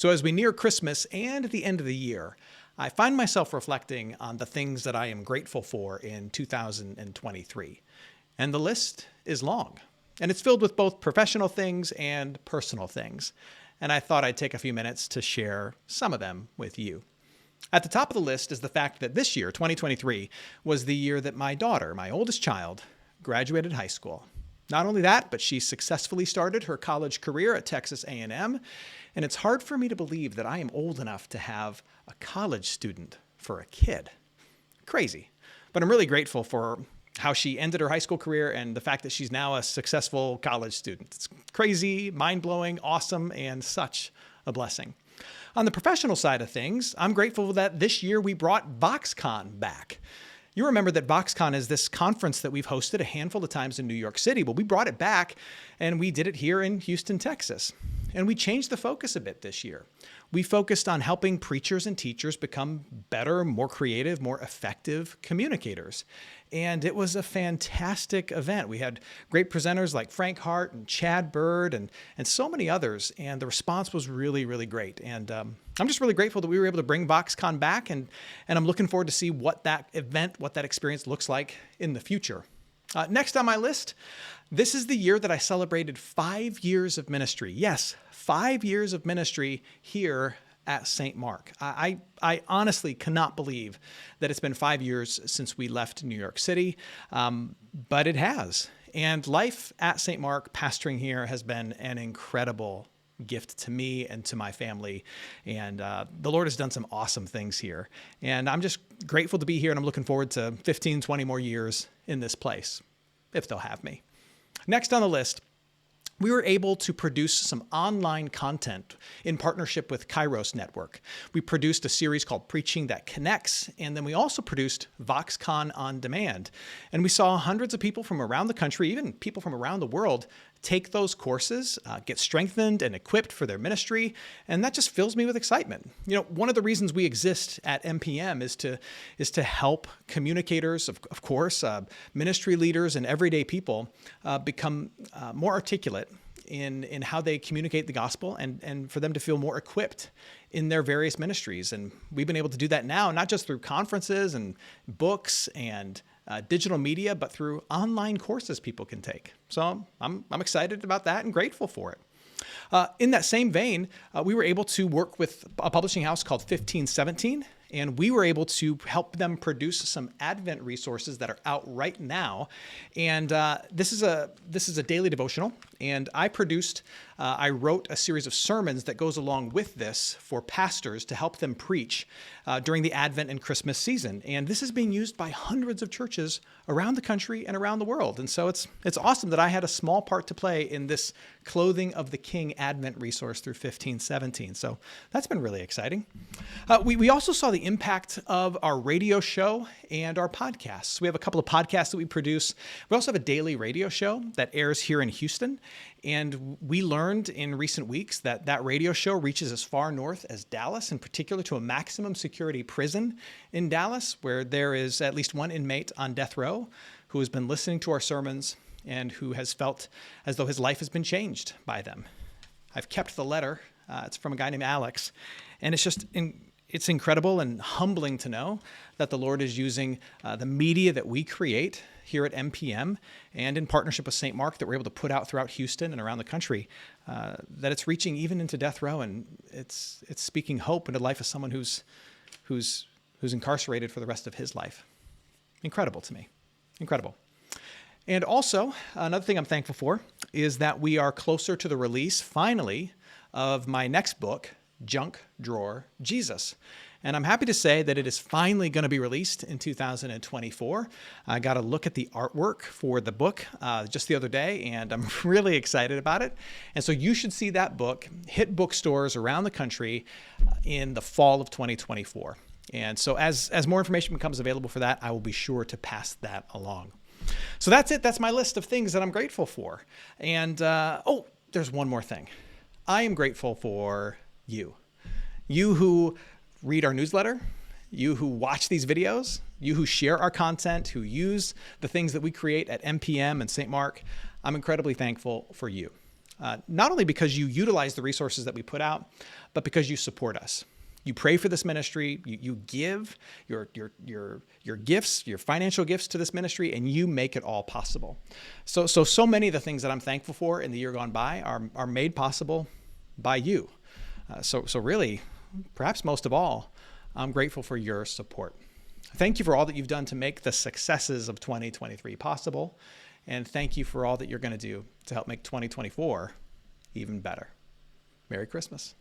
So as we near Christmas and the end of the year, I find myself reflecting on the things that I am grateful for in 2023. And the list is long, and it's filled with both professional things and personal things. And I thought I'd take a few minutes to share some of them with you. At the top of the list is the fact that this year, 2023, was the year that my daughter, my oldest child, graduated high school. Not only that, but she successfully started her college career at Texas A&M, and it's hard for me to believe that I am old enough to have a college student for a kid. Crazy. But I'm really grateful for how she ended her high school career and the fact that she's now a successful college student. It's crazy, mind-blowing, awesome, and such a blessing. On the professional side of things, I'm grateful that this year we brought VoxCon back. You remember that VoxCon is this conference that we've hosted a handful of times in New York City. Well, we brought it back and we did it here in Houston, Texas. And we changed the focus a bit this year. We focused on helping preachers and teachers become better, more creative, more effective communicators. And it was a fantastic event. We had great presenters like Frank Hart and Chad Bird and so many others. And the response was really, really great. And I'm just really grateful that we were able to bring VoxCon back. And I'm looking forward to see what that event, what that experience looks like in the future. Next on my list, this is the year that I celebrated 5 years of ministry. Yes, 5 years of ministry here at St. Mark. I honestly cannot believe that it's been 5 years since we left New York City, but it has. And life at St. Mark, pastoring here, has been an incredible gift to me and to my family. And the Lord has done some awesome things here. And I'm just grateful to be here, and I'm looking forward to 15, 20 more years in this place, if they'll have me. Next on the list, we were able to produce some online content in partnership with Kairos Network. We produced a series called Preaching That Connects, and then we also produced VoxCon On Demand. And we saw hundreds of people from around the country, even people from around the world, take those courses, get strengthened and equipped for their ministry, and that just fills me with excitement. You know, one of the reasons we exist at MPM is to help communicators, of course, ministry leaders and everyday people become more articulate in how they communicate the gospel and for them to feel more equipped in their various ministries. And we've been able to do that now, not just through conferences and books and digital media, but through online courses people can take. So I'm excited about that and grateful for it. In that same vein, we were able to work with a publishing house called 1517, and we were able to help them produce some Advent resources that are out right now. And this is a daily devotional, and I wrote a series of sermons that goes along with this for pastors to help them preach during the Advent and Christmas season. And this is being used by hundreds of churches around the country and around the world. And so it's awesome that I had a small part to play in this Clothing of the King Advent resource through 1517. So that's been really exciting. We also saw the impact of our radio show and our podcasts. We have a couple of podcasts that we produce. We also have a daily radio show that airs here in Houston. And we learned in recent weeks that radio show reaches as far north as Dallas, in particular to a maximum security prison in Dallas, where there is at least one inmate on death row who has been listening to our sermons and who has felt as though his life has been changed by them. I've kept the letter. It's from a guy named Alex. And it's incredible and humbling to know that the Lord is using the media that we create here at MPM and in partnership with St. Mark that we're able to put out throughout Houston and around the country, that it's reaching even into death row, and it's speaking hope into the life of someone who's incarcerated for the rest of his life. Incredible to me. Incredible. And also, another thing I'm thankful for is that we are closer to the release, finally, of my next book, Junk Drawer Jesus. And I'm happy to say that it is finally going to be released in 2024. I got a look at the artwork for the book just the other day, and I'm really excited about it. And so you should see that book hit bookstores around the country in the fall of 2024. And so as more information becomes available for that, I will be sure to pass that along. So that's it. That's my list of things that I'm grateful for. And there's one more thing. I am grateful for you who read our newsletter, you who watch these videos, you who share our content, who use the things that we create at MPM and St. Mark. I'm incredibly thankful for you. not only because you utilize the resources that we put out, but because you support us. You pray for this ministry, you give your gifts, your financial gifts to this ministry, and you make it all possible. So many of the things that I'm thankful for in the year gone by are made possible by you. So really, perhaps most of all, I'm grateful for your support. Thank you for all that you've done to make the successes of 2023 possible. And thank you for all that you're going to do to help make 2024 even better. Merry Christmas.